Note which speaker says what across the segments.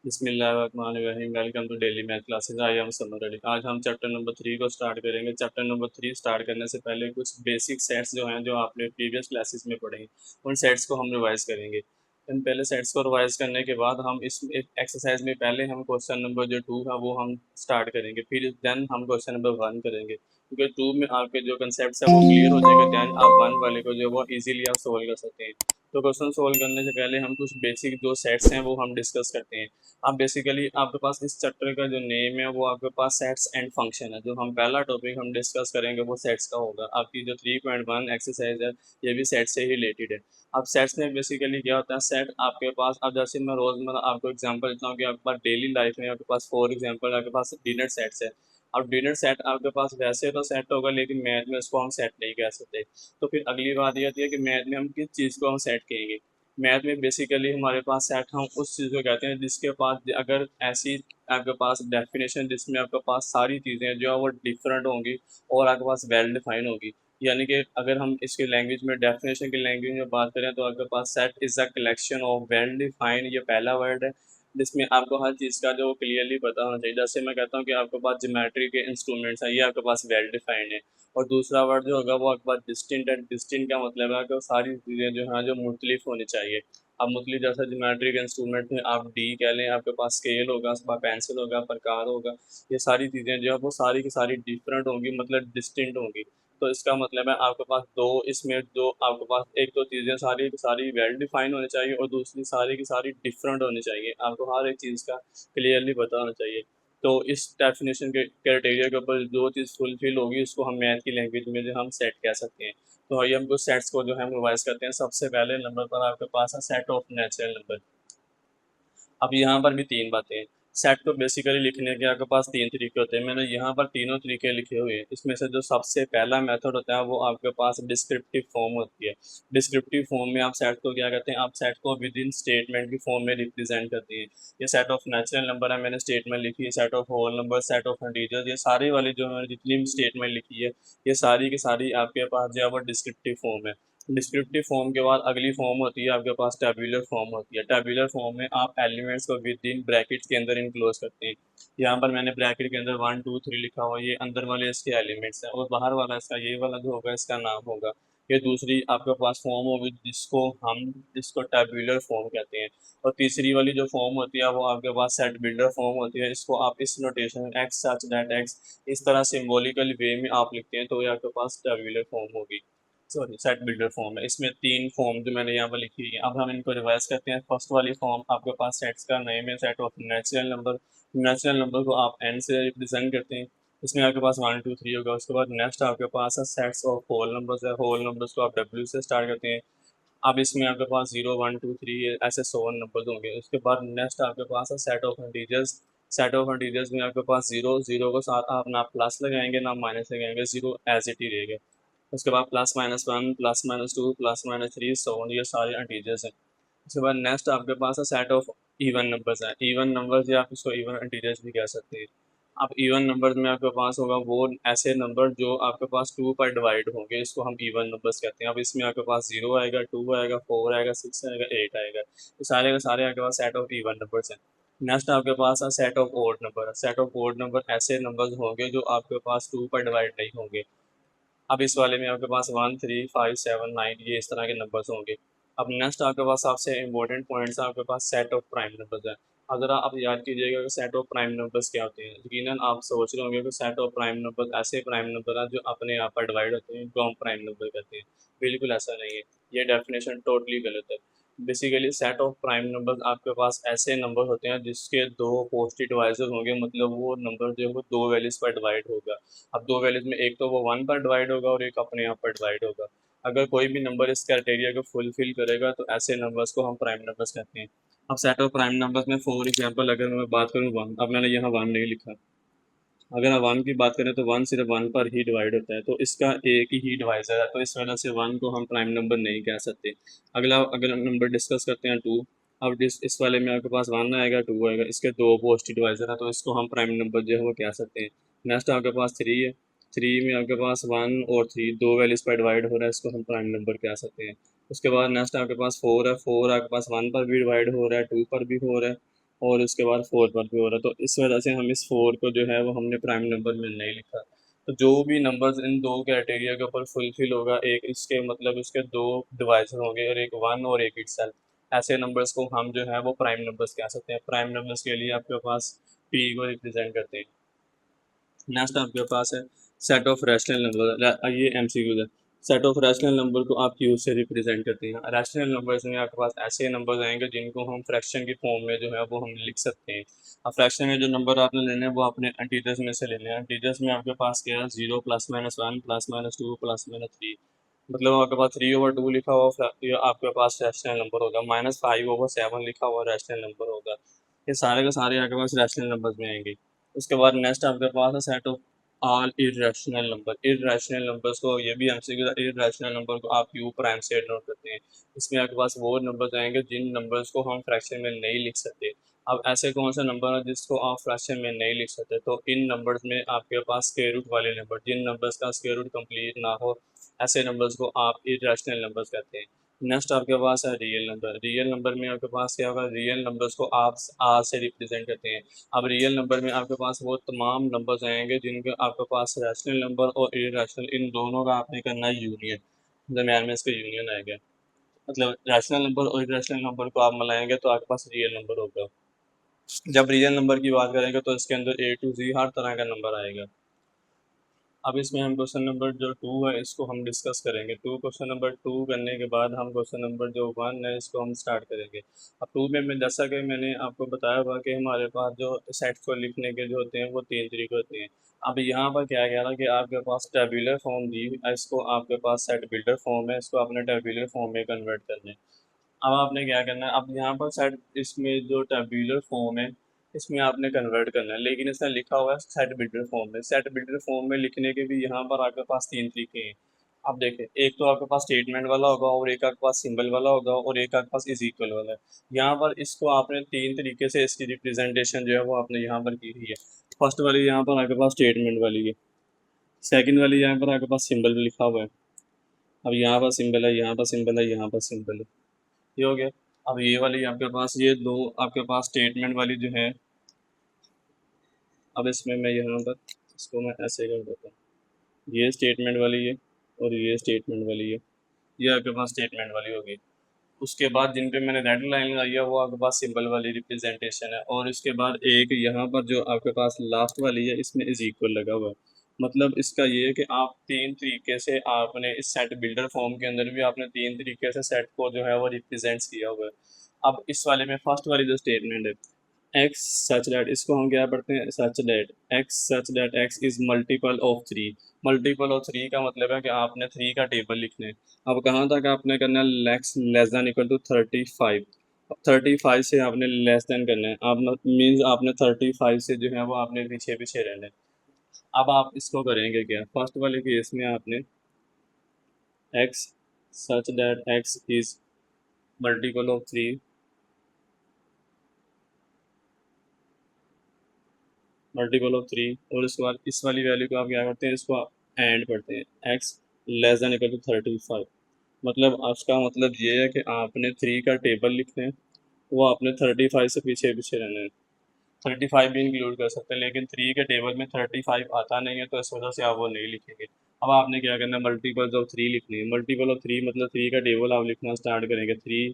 Speaker 1: बिस्मिल्लाहिर्रहमानिर्रहीम। Welcome to daily math classes. I am Samar Ali. आज हम चैप्टर नंबर 3 को स्टार्ट करेंगे। चैप्टर नंबर 3 स्टार्ट करने से पहले कुछ बेसिक सेट्स जो हैं जो आपने प्रीवियस क्लासेस में पढ़े हैं उन सेट्स को हम रिवाइज करेंगे। इन पहले सेट्स को रिवाइज करने के बाद हम इस एक्सरसाइज में पहले हम क्वेश्चन नंबर जो 2 है वो हम स्टार्ट करेंगे, फिर देन हम क्वेश्चन नंबर 1 करेंगे, क्योंकि 2 में आपके जो कंसेप्ट है वो क्लियर हो जाएगा। दैन आप 1 वाले को जो वो इजीली आप सोल्व कर सकते हैं। तो क्वेश्चन सोल्व करने से पहले हम कुछ बेसिक जो सेट्स हैं वो हम डिस्कस करते हैं। अब बेसिकली आपके पास इस चैप्टर का जो नेम है वो आपके पास सेट्स एंड फंक्शन है। जो हम पहला टॉपिक हम डिस्कस करेंगे वो सेट्स का होगा। आपकी जो 3.1 एक्सरसाइज है ये भी सेट से ही रिलेटेड है। अब सेट्स में बेसिकली क्या होता है, सेट आपके पास, अब जैसे मैं रोजमर्रा आपको एग्जांपल देता हूँ कि आपके पास डेली लाइफ में आपके पास फॉर एग्जांपल आपके पास डिनर सेट्स है। अब डिनर सेट आपके पास वैसे तो सेट होगा, लेकिन मैथ में इसको हम सेट नहीं कह सकते। तो फिर अगली बात ये होती है कि मैथ में हम किस चीज़ को हम सेट कहेंगे। मैथ में बेसिकली हमारे पास सेट हम उस चीज़ को कहते हैं जिसके पास अगर ऐसी आपके पास डेफिनेशन जिसमें आपके पास सारी चीज़ें जो है वो डिफरेंट होंगी और आपके पास वेल डिफाइन होगी। यानी कि अगर हम इसके लैंग्वेज में डेफिनेशन की लैंग्वेज में बात करें तो आपके पास set is a collection of well define, ये पहला वर्ड है जिसमें आपको हर चीज़ का जो क्लियरली पता होना चाहिए। जैसे मैं कहता हूँ कि आपके पास ज्योमेट्री के इंस्ट्रूमेंट्स हैं, ये आपके पास वेल डिफाइंड है। और दूसरा वर्ड जो होगा वो आपके पास डिस्टिंक्ट है। डिस्टिंक्ट का मतलब है कि सारी चीज़ें जो हैं जो मुख्तलिफ होनी चाहिए। अब मुख्तलिफ जैसा ज्योमेट्री के इंस्ट्रूमेंट में आप डी कह लें, आपके पास स्केल होगा, पेंसिल होगा, प्रकार होगा, ये सारी चीज़ें जो है वो सारी की सारी डिफरेंट होंगी, मतलब डिस्टिंक्ट होंगी। तो इसका मतलब है आपके पास दो, इसमें जो आपके पास एक तो चीज़ें सारी की सारी वेल डिफाइन होनी चाहिए और दूसरी सारी की सारी डिफरेंट होनी चाहिए। आपको हर एक चीज़ का क्लियरली पता होना चाहिए। तो इस डेफिनेशन के क्राइटेरिया के ऊपर जो चीज़ फुलफिल होगी उसको हम मैथ की लैंग्वेज में जो हम सेट कह सकते हैं। तो आइए हम कुछ सेट्स को जो है हम रिवाइज करते हैं। सबसे पहले नंबर पर आपके पास है सेट ऑफ नेचुरल नंबर। अब यहाँ पर भी तीन बातें हैं। सेट को बेसिकली लिखने के आपके पास तीन तरीके होते हैं। मैंने यहाँ पर तीनों तरीके लिखे हुए हैं। इसमें से जो सबसे पहला मेथड होता है वो आपके पास डिस्क्रिप्टिव फॉर्म होती है। डिस्क्रिप्टिव फॉर्म में आप सेट को क्या कहते हैं, आप सेट को विद इन स्टेटमेंट की फॉर्म में रिप्रेजेंट करते हैं। ये सेट ऑफ नेचुरल नंबर है, मैंने स्टेटमेंट लिखी है। Set of whole number, set of integers, ये सारी वाली जो मैंने जितनी भी स्टेटमेंट लिखी है ये सारी की सारी आपके पास जो है वो डिस्क्रिप्टिव फॉर्म है। डिस्क्रिप्टिव फॉर्म के बाद अगली फॉर्म होती है आपके पास टेबुलर फॉर्म होती है। टेबुलर फॉर्म में आप एलिमेंट्स को विद इन ब्रैकेट्स के अंदर इनक्लोज करते हैं। यहाँ पर मैंने ब्रैकेट के अंदर 1 2 3 लिखा हुआ है, ये अंदर वाले इसके एलिमेंट्स हैं और बाहर वाला इसका ये वाला जो होगा इसका नाम होगा। ये दूसरी आपके पास फॉर्म होगी जिसको टेबुलर फॉर्म कहते हैं। और तीसरी वाली जो फॉर्म होती है वो आपके पास सेट बिल्डर फॉर्म होती है। इसको आप इस notation x such that x इस तरह सिंबॉलिकल वे में आप लिखते हैं तो ये आपके पास टेबुलर फॉर्म होगी, सॉरी सेट बिल्डर फॉर्म है। इसमें तीन फॉर्म जो मैंने यहाँ पर लिखी हुई है, अब हम इनको रिवाइज करते हैं। फर्स्ट वाली फॉर्म आपके पास सेट्स का नेम है set of natural number. Natural number को आप एन से रिप्रेजेंट करते हैं। इसमें आपके पास 1 2 3 होगा। उसके बाद नेक्स्ट आपके पास है सेट्स ऑफ होल नंबर्स है। होल नंबर्स को आप डब्ल्यू से स्टार्ट करते हैं। अब इसमें आपके पास 0 1 2 3 ऐसे 100 नंबर्स होंगे। उसके बाद नेक्स्ट आपके पास है set of integers. Set of integers में आपके पास जीरो, जीरो को साथ आप ना प्लस लगाएंगे ना माइनस लगाएंगे, जीरो एज इट ही रहेगा। उसके बाद +-1 +-2 +-3 सो ऑन, ये सारे इंटीजर्स हैं। उसके बाद नेक्स्ट आपके पास है सेट ऑफ इवन नंबर्स है। इवन नंबर्स या आप इसको इवन इंटीजर्स भी कह सकते हैं। अब इवन नंबर्स में आपके पास होगा वो ऐसे नंबर जो आपके पास 2 पर डिवाइड होंगे, इसको हम इवन नंबर्स कहते हैं। अब इसमें आपके पास 0 आएगा, 2 आएगा, 4 आएगा, 6 आएगा, 8 आएगा, तो सारे के सारे आपके पास सेट ऑफ इवन नंबर्स हैं। नेक्स्ट आपके पास है set of odd number. Set of odd number ऐसे नंबर्स होंगे जो आपके पास 2 पर डिवाइड नहीं होंगे। अब इस वाले में आपके पास 1 3 5 7 9 ये इस तरह के नंबर्स होंगे। अब नेक्स्ट आपके पास सबसे इंपॉर्टेंट पॉइंट्स आपके पास सेट ऑफ प्राइम नंबर्स है। अगर आप याद कीजिएगा कि सेट ऑफ प्राइम नंबर्स क्या होते हैं। यकीनन आप सोच रहे होंगे कि सेट ऑफ प्राइम नंबर ऐसे प्राइम नंबर हैं जो अपने आप पर डिवाइड होते हैं, इनको हम प्राइम नंबर कहते हैं। बिल्कुल ऐसा नहीं है, ये डेफिनेशन टोटली गलत है। Basically set of prime number आपके पास ऐसे नंबर होते हैं जिसके दो पॉजिटिव डिवाइजर होंगे, मतलब वो नंबर जो है वो दो वैल्यूज पर डिवाइड होगा। अब दो वैल्यूज में एक तो वो 1 पर डिवाइड होगा और एक अपने आप पर डिवाइड होगा। अगर कोई भी नंबर इस क्राइटेरिया को फुलफिल करेगा तो ऐसे नंबर्स को हम प्राइम नंबर्स कहते हैं। अब सेट ऑफ प्राइम नंबर्स में फॉर एग्जांपल अगर मैं बात करूँ 1, अब मैंने यहाँ 1 नहीं लिखा। अगर हम 1 की बात करें तो 1 सिर्फ 1 पर ही डिवाइड होता है, तो इसका एक ही डिवाइजर है, तो इस वजह से 1 को हम प्राइम नंबर नहीं कह सकते। अगला अगर हम नंबर डिस्कस करते हैं 2। अब इस वाले में आपके पास 1 आएगा, 2 आएगा, इसके दो पॉजिटिव डिवाइजर है तो इसको हम प्राइम नंबर जो है वो कह सकते हैं। नेक्स्ट आपके पास 3 है। 3 में आपके पास 1 और 3 दो वैल्यूज पर डिवाइड हो रहा है, इसको हम प्राइम नंबर कह सकते हैं। उसके बाद नेक्स्ट आपके पास 4 है। 4 आपके पास 1 पर भी डिवाइड हो रहा है, 2 पर भी हो रहा है और उसके बाद 4 पर भी हो रहा है, तो इस वजह से हम इस 4 को जो है वो हमने प्राइम नंबर में नहीं लिखा। तो जो भी नंबर्स इन दो क्राइटेरिया के ऊपर फुलफिल होगा, एक इसके मतलब इसके दो डिवाइजर होंगे और एक 1 और एक इटसेल्फ, ऐसे नंबर्स को हम जो है वो प्राइम नंबर्स कह सकते हैं। प्राइम नंबर्स के लिए आपके पास पी को रिप्रेजेंट करते हैं। नेक्स्ट आपके पास है सेट ऑफ रैशनल नंबर, ये एमसीक्यू है। सेट ऑफ रैशनल नंबर को आप क्यू से रिप्रेजेंट करते हैं। रैशनल नंबर्स में आपके पास ऐसे नंबर्स आएंगे जिनको हम फ्रैक्शन की फॉर्म में जो है वो हम लिख सकते हैं। अब फ्रैक्शन में जो नंबर आपने लेने हैं वो अपने इंटीजर्स में से लेने हैं। इंटीजर्स में आपके पास क्या है, 0 +-1 +-2 +-3, मतलब आपके पास 3/2 लिखा हुआ ये आपके पास रैशनल नंबर होगा। -5/7 लिखा हुआ रैशनल नंबर होगा। ये सारे के सारे आपके पास रैशनल नंबर्स में आएंगे। उसके बाद नेक्स्ट आपके पास है set of all irrational number. Irrational numbers को, ये भी एमसीक्यू है, इर्रेशनल नंबर को आप यू प्राइम से नोट करते हैं। इसमें आपके पास वो नंबर्स आएंगे जिन नंबर्स को हम फ्रैक्शन में नहीं लिख सकते। अब ऐसे कौन सा नंबर है जिसको आप फ्रैक्शन में नहीं लिख सकते, तो इन नंबर्स में आपके पास स्क्वायर रूट वाले नंबर, जिन नंबर्स का स्क्वायर रूट कंप्लीट ना हो, ऐसे नंबर्स को आप इर्रेशनल नंबर्स कहते हैं। नेक्स्ट आपके पास है रियल नंबर। रियल नंबर में आपके पास क्या होगा, रियल नंबर्स को आप आर से रिप्रेजेंट करते हैं। अब रियल नंबर में आपके पास वो तमाम नंबर्स आएंगे जिनके आपके पास रैशनल नंबर और इरेशनल, इन दोनों का आपने करना है यूनियन, दरम्यान में इसका यूनियन आएगा। मतलब रैशनल नंबर और इरेशनल नंबर को आप मिलाएंगे तो आपके पास रियल नंबर होगा। जब रियल नंबर की बात करेंगे तो इसके अंदर ए टू जी हर तरह का नंबर आएगा। अब इसमें हम क्वेश्चन नंबर जो 2 है इसको हम डिस्कस करेंगे। क्वेश्चन नंबर 2 करने के बाद हम क्वेश्चन नंबर जो 1 है इसको हम स्टार्ट करेंगे। अब 2 में मैं जैसा कि मैंने आपको बताया हुआ कि हमारे पास जो सेट्स को लिखने के जो होते हैं वो 3 तरीके होते हैं। अब यहाँ पर क्या कह रहा है कि आपके पास टेबुलर फॉर्म दी, इसको आपके पास सेट बिल्डर फॉर्म है, इसको आपने टेबुलर फॉर्म में कन्वर्ट करना है। अब आपने क्या करना है, अब यहाँ पर सेट, इसमें जो टेबुलर फॉर्म है इसमें आपने कन्वर्ट करना है, लेकिन इसमें लिखा हुआ है सेट बिल्डर फॉर्म में। सेट बिल्डर फॉर्म में लिखने के भी यहाँ पर आपके पास 3 तरीके हैं। अब देखें, एक तो आपके पास स्टेटमेंट वाला होगा और एक आपके पास सिंबल वाला होगा और एक आपके पास इज इक्वल वाला है। यहाँ पर इसको आपने 3 तरीके से इसकी रिप्रेजेंटेशन जो है वो आपने यहाँ पर की हुई है। फर्स्ट वाली यहाँ पर आपके पास स्टेटमेंट वाली है, सेकेंड वाली यहाँ पर आपके पास सिंबल लिखा हुआ है। अब यहाँ पर सिंबल है, यहाँ पर सिंबल है, यहाँ पर सिंबल है, ये हो गया। अब ये वाली आपके पास, ये दो आपके पास स्टेटमेंट वाली जो है, अब इसमें मैं यहाँ पर इसको मैं ऐसे कर देता हूँ, ये स्टेटमेंट वाली है और ये स्टेटमेंट वाली है, ये आपके पास स्टेटमेंट वाली होगी। उसके बाद जिन पे मैंने रेड लाइन लगाई है वो आपके पास सिंबल वाली रिप्रेजेंटेशन है, और इसके बाद एक यहाँ पर जो आपके पास लास्ट वाली है इसमें इज इक्वल लगा हुआ है। मतलब इसका ये है कि आप 3 तरीके से आपने इस सेट बिल्डर फॉर्म के अंदर भी आपने 3 तरीके से सेट को जो है वो रिप्रेजेंट किया हुआ है। अब इस वाले में फर्स्ट वाली जो स्टेटमेंट है, एक्स सच दैट, इसको हम क्या पढ़ते हैं, सच that x, such that x is multiple of 3। Multiple of 3 का मतलब है कि आपने 3 का टेबल लिखना है। अब कहाँ तक आपने करना है, less less than equal to 35। अब 35 से आपने लेस देन करना है, आप मीन्स आपने 35 से जो है वो आपने पीछे पीछे रहना है। अब आप इसको करेंगे क्या, फर्स्ट वाले केस में आपने x such that x is multiple of 3, multiple of 3, और उसके बाद इस वाली वैल्यू को आप क्या करते हैं, इसको एंड करते हैं, x less than equal to 35। मतलब उसका मतलब ये है कि आपने 3 का टेबल लिखना है, वो आपने 35 से पीछे पीछे रहना है। 35 भी इंक्लूड कर सकते हैं, लेकिन 3 के टेबल में 35 आता नहीं है तो इस वजह से आप वो नहीं लिखेंगे। अब आपने क्या करना है, मल्टीपल्स ऑफ 3 लिखनी है। मल्टीपल ऑफ 3 मतलब 3 का टेबल आप लिखना स्टार्ट करेंगे, 3,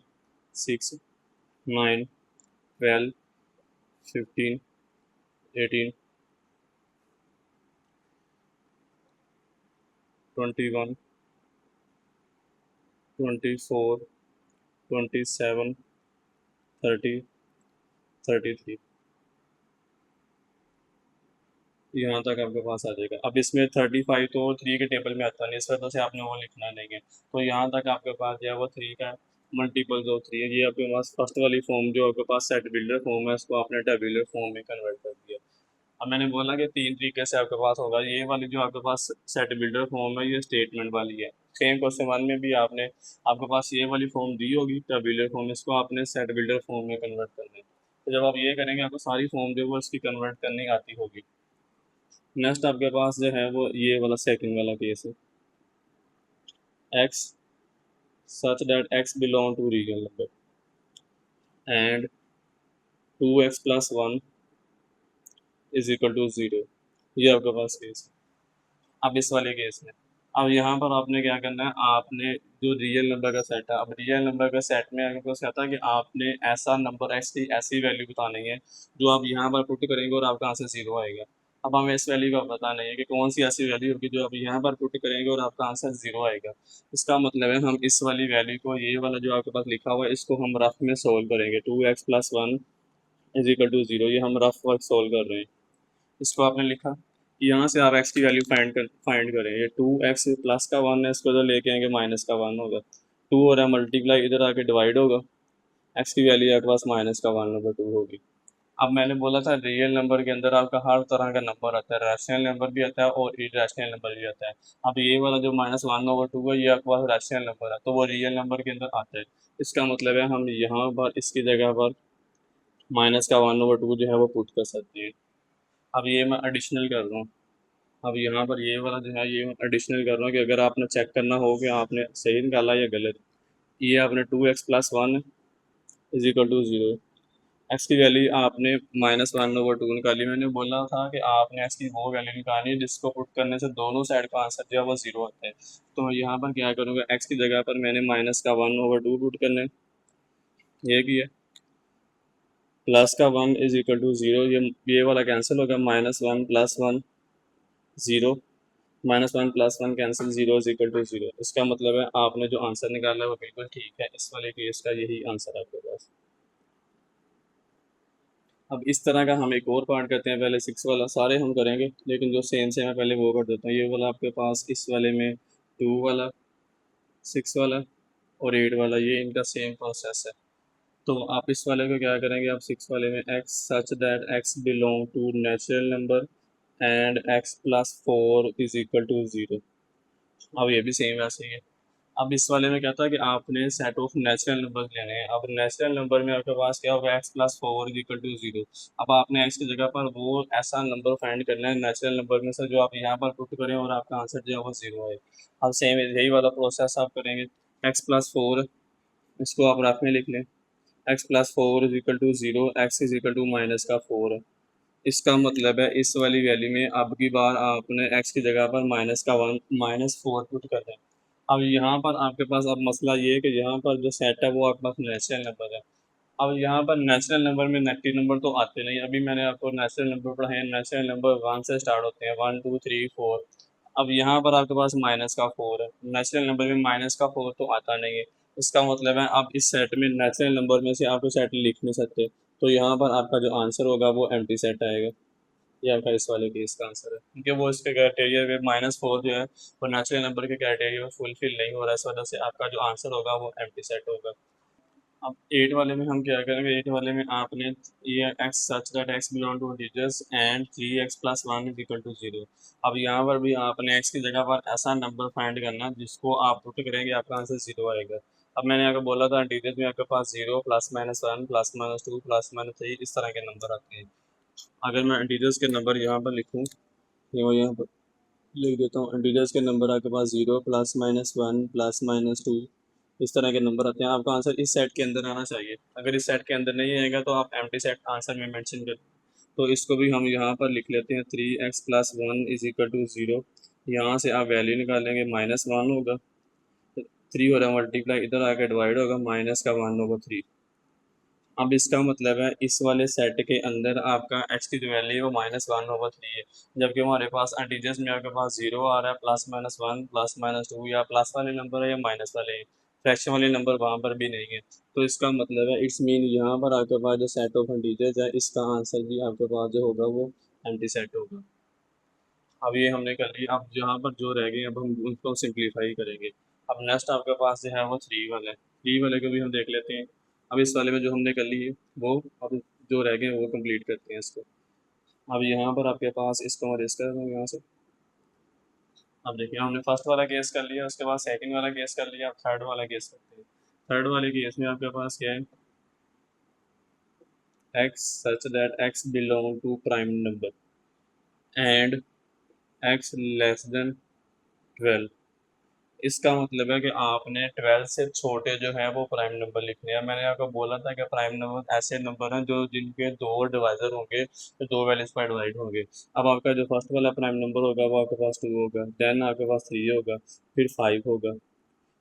Speaker 1: 6, 9, 12, 15, 18, 21, 24, 27, 30, 33, यहाँ तक आपके पास आ जाएगा। अब इसमें 35 तो 3 के टेबल में आता नहीं, इस वजह से आपने वो लिखना नहीं है। तो यहाँ तक आपके पास जो है वो 3 का मल्टीपल ऑफ 3 है। ये आपके पास फर्स्ट वाली फॉर्म जो आपके पास सेट बिल्डर फॉर्म है इसको आपने टेबुलर फॉर्म में कन्वर्ट कर दिया। अब मैंने बोला कि 3 तरीके से आपके पास होगा। ये वाली जो आपके पास सेट बिल्डर फॉर्म है ये स्टेटमेंट वाली है। सेम क्वेश्चन 1 में भी आपने, आपके पास ये वाली फॉर्म दी होगी टेबुलर फॉर्म, इसको आपने सेट बिल्डर फॉर्म में कन्वर्ट करना है। तो जब आप ये करेंगे आपको सारी फॉर्म जो है वो इसकी कन्वर्ट करनी आती होगी। नेक्स्ट आपके पास जो है वो ये वाला सेकंड वाला केस है, x such that x belong to real number and 2x+1 is equal to 0। ये आपके पास केस है। अब इस वाले केस में अब यहाँ पर आपने क्या करना है, आपने जो रियल नंबर का सेट है, अब रियल नंबर का सेट में आपके पास कहता है कि आपने ऐसा नंबर एक्स की ऐसी वैल्यू बतानी है जो आप यहाँ पर पुट करेंगे और आपका आंसर 0 आएगा। अब हमें इस वैल्यू का पता नहीं है कि कौन सी ऐसी वैल्यू होगी जो आप यहाँ पर पुट करेंगे और आपका आंसर 0 आएगा। इसका मतलब है हम इस वाली वैल्यू को, ये वाला जो आपके पास लिखा हुआ है, इसको हम रफ में सोल्व करेंगे। 2x+1 इज इक्वल टू 0, ये हम रफ वर्क सोल्व कर रहे हैं। इसको आपने लिखा कि यहाँ से आप x की वैल्यू फाइंड करें। ये 2x प्लस का 1 है, इसको तो लेके आएंगे माइनस का 1 होगा। 2 हो रहा है मल्टीप्लाई, इधर आके डिवाइड होगा, x की वैल्यू आपके पास माइनस का 1/2 होगी। अब मैंने बोला था रियल नंबर के अंदर आपका हर तरह का नंबर आता है, रैशनल नंबर भी आता है और इरेशनल नंबर भी आता है। अब ये वाला जो -1/2 है, ये आपके पास रैशनल नंबर है, तो वो रियल नंबर के अंदर आता है। इसका मतलब है हम यहाँ पर इसकी जगह पर माइनस का 1/2 जो है वो पुट कर सकते हैं। अब ये मैं एडिशनल कर रहा हूँ। अब यहाँ पर ये वाला जो है ये एडिशनल कर रहा हूँ कि अगर आपने चेक करना हो कि आपने सही निकाला या गलत। ये आपने 2x+1 is equal to 0, x की वैल्यू आपने -1/2 निकाली। मैंने बोला था कि आपने एक्स की वो वैल्यू निकालनी है जिसको पुट करने से दोनों साइड का आंसर जो है वो 0 आता है। तो यहाँ पर क्या करूँगा, एक्स की जगह पर मैंने -1/2 पुट करना है, ये किया। प्लस का 1 इज इक्वल टू 0, ये वाला कैंसिल होगा, -1 + 1 0, -1 + 1 कैंसिल, 0 इज इक्वल टू 0। इसका मतलब है आपने जो आंसर निकाला है वो बिल्कुल ठीक है। इस वाले केस का यही आंसर है आपके पास। अब इस तरह का हम एक और पार्ट करते हैं, पहले 6 वाला सारे हम करेंगे लेकिन जो सेम से मैं पहले वो कर देता हूँ। ये वाला आपके पास इस वाले में 2 वाला, 6 वाला और 8 वाला, ये इनका सेम प्रोसेस है। तो आप इस वाले को क्या करेंगे, आप 6 वाले में x such that x belong to natural number and x+4 is equal to 0। अब ये भी सेम वैसे ही है। अब इस वाले में क्या था कि आपने सेट ऑफ नेचुरल नंबर लेने हैं। अब नेचुरल नंबर में आपके पास क्या होगा, x+4 इज इक्वल टू 0। अब आपने x की जगह पर वो ऐसा नंबर फाइंड करना है नेचुरल नंबर में से जो आप यहाँ पर पुट करें और आपका आंसर जो है वो 0 है। अब सेम यही वाला प्रोसेस आप करेंगे। x+4 इसको आप रफ में लिख लें, x+4 is equal to 0, x is equal to -4। इसका मतलब है इस वाली वैल्यू में अब की बार आपने x की जगह पर -4 पुट करना है। अब यहाँ पर आपके पास अब मसला ये है कि यहाँ पर जो सेट है वो आपके पास नेचुरल नंबर है। अब यहाँ पर नेचुरल नंबर में नेगेटिव नंबर तो आते नहीं। अभी मैंने आपको नेचुरल नंबर पढ़ाए हैं, नेचुरल नंबर 1 से स्टार्ट होते हैं, 1 2 3 4। अब यहाँ पर आपके पास -4 है, नेचुरल नंबर में -4 तो आता नहीं है। इसका मतलब है आप इस सेट में नेचुरल नंबर में से आप तो सेट लिख नहीं सकते, तो यहाँ पर आपका जो आंसर होगा वो एम्प्टी सेट आएगा। ये आपका इस वाले केस का आंसर है, क्योंकि वो इसके क्राइटेरिया में -4 जो है वो नेचुरल नंबर के क्राइटेरिया में फुलफिल नहीं हो रहा है, इस वजह से आपका जो आंसर होगा वो एम्प्टी सेट होगा। अब 8 वाले में हम क्या करेंगे, 8 वाले में आपने ये x such that x belong to integers and 3x+1 is equal to 0। अब यहाँ पर भी आपने x की जगह पर ऐसा नंबर फाइंड करना जिसको आप पुट करेंगे आपका आंसर 0 आएगा। अब मैंने आपको बोला था इंटीजर्स में आपके पास 0 +-1 +-2 +-3 इस तरह के नंबर आते हैं। अगर मैं इंटीजर्स के नंबर यहाँ पर लिखूँ, ये मैं यहाँ पर लिख देता हूँ, इंटीजर्स के नंबर आपके पास 0 +-1 +-2 इस तरह के नंबर आते हैं। आपका आंसर इस सेट के अंदर आना चाहिए। अगर इस सेट के अंदर नहीं आएगा तो आप एम्प्टी सेट आंसर में मेंशन कर। तो इसको भी हम यहाँ पर लिख लेते हैं, 3x+1 इज इक्वल टू 0। यहाँ से आप वैल्यू निकालेंगे, -1 होगा, 3 हो रहा है मल्टीप्लाई, इधर आके डिवाइड होगा, -1/3। अब इसका मतलब है इस वाले सेट के अंदर आपका x की जो वैल्यू है वो -1/3 है, जबकि हमारे पास इंटीजर्स में आपके पास 0 आ रहा है, +-1 +-2 या प्लस वाले नंबर है या माइनस वाले हैं, फ्रैक्शन वाले नंबर वहाँ पर भी नहीं है। तो इसका मतलब है इट्स मीन यहाँ पर आपके पास जो सेट ऑफ इंटीजर्स है इसका आंसर भी आपके पास जो होगा वो एंटी सेट होगा। अब ये हमने कर लिया। अब जहाँ पर जो रह गए अब हम उनको सिंप्लीफाई करेंगे। अब नेक्स्ट आपके पास जो है वो 3 वाला है, 3 वाले को भी हम देख लेते हैं। अब इस वाले में जो हमने कर ली है वो अब जो रह गए वो कंप्लीट करते हैं इसको। अब यहाँ पर आपके पास इसको मैं रेस कर दूँ यहाँ से। अब देखिए हमने फर्स्ट वाला केस कर लिया, उसके बाद सेकंड वाला केस कर लिया, अब थर्ड वाला केस करते हैं। थर्ड वाले केस में आपके पास क्या है, x such that x belong to prime number and x less than 12 इसका मतलब है कि आपने 12 से छोटे जो है वो प्राइम नंबर लिखने हैं। मैंने आपको बोला था कि प्राइम नंबर ऐसे नंबर हैं जो जिनके दो डिवाइजर होंगे तो दो वैल्यूज पर डिवाइड होंगे। अब आपका जो फर्स्ट वाला प्राइम नंबर होगा वो आपके पास 2 होगा, देन आपके पास 3 होगा, फिर 5 होगा,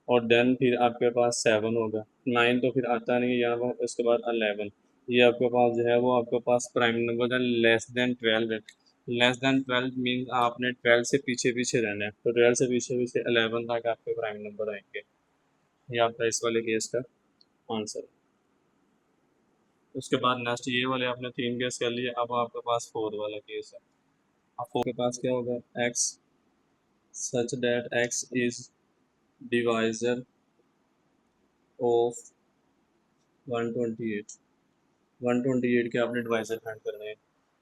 Speaker 1: और देन फिर आपके पास 7 होगा। 9 तो फिर आता नहीं है यहाँ पर, उसके बाद 11। ये आपके पास जो है वो आपके पास प्राइम नंबर है लेस देन 12 है। लेस देन 12 मीन्स आपने 12 से पीछे पीछे रहना है, तो 12 से पीछे पीछे 11 तक आपके प्राइम नंबर आएंगे। ये आपका इस वाले केस का आंसर है। उसके बाद नेक्स्ट ये वाले आपने 3 केस कर लिए, अब आपके पास 4 वाला केस है। अब 4 के पास क्या होगा, x such that x is divisor of 128। 128 के आपने डिवाइजर फाइंड करने हैं।